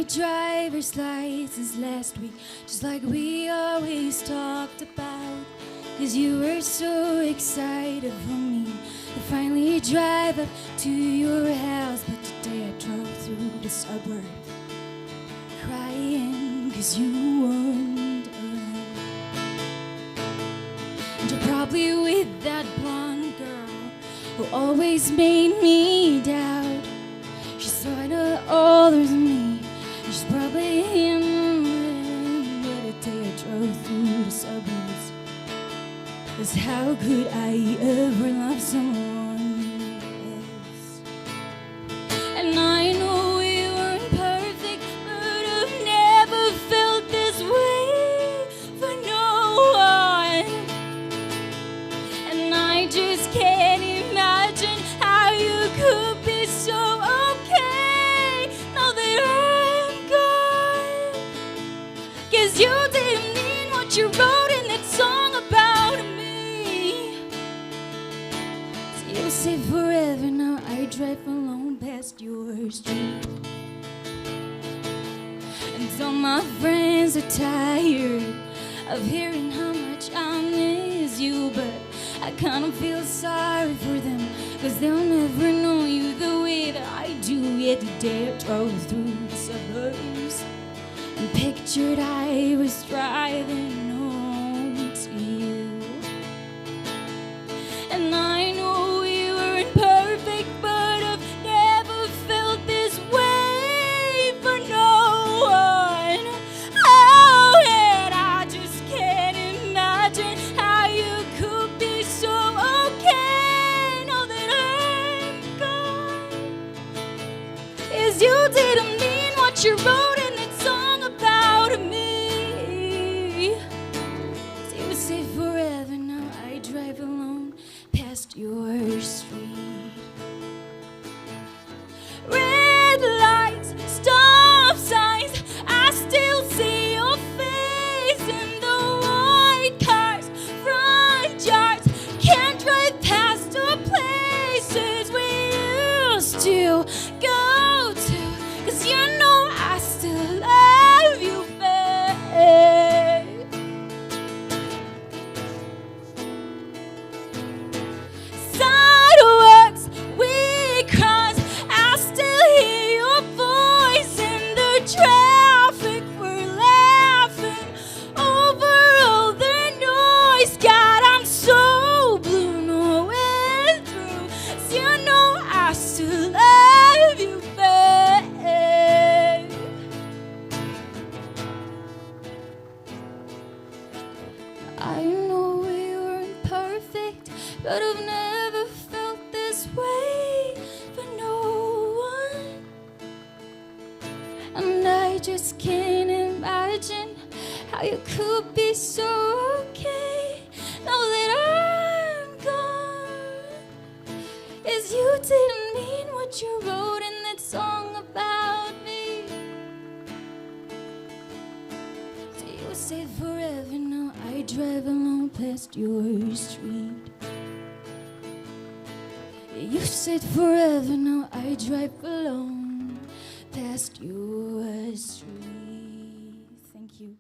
my driver's license last week, just like we always talked about. 'Cause you were so excited for me to finally drive up to your house. But today I drove through the suburbs crying 'cause you weren't around. And you're probably with that blonde girl who always made me doubt. She's sorta older than me, she's probably him. But the day I drove through the suburbs, 'cause how could I ever love someone else? And I know we weren't perfect, but I've never felt this way for no one. And I just can't imagine how you could be so okay now that I'm gone. 'Cause you didn't mean what you wrote in that song about me. You say forever, now I drive alone past your street. And all my friends are tired of hearing how much I miss you. But I kinda feel sorry for them, 'cause they'll never know you the way that I do. Yet today I drove through the suburbs and pictured I was driving home to you. And I know we weren't perfect, but I've never felt this way for no one. Oh, and I just can't imagine how you could be so okay now that I'm gone. 'Cause you didn't mean what you wrote in that song about me. So you say forever, now I drive alone past your street. Red lights, stop signs, I still see your face in the white cars, front yards. Can't drive past the places we used to go to, 'cause you know I still love you, babe. Sidewalks we cross, I still hear your voice in the traffic. We're laughing over all the noise. God, I'm so blue, nowhere through. 'Cause you know I still love you, babe. I know we weren't perfect, but I've never felt this way for no one. And I just can't imagine how you could be so okay now that I'm gone. 'Cause you didn't mean what you wrote in that song about me. So you say forever, now I drive alone past your street. You said forever, now I drive alone past your street. Thank you.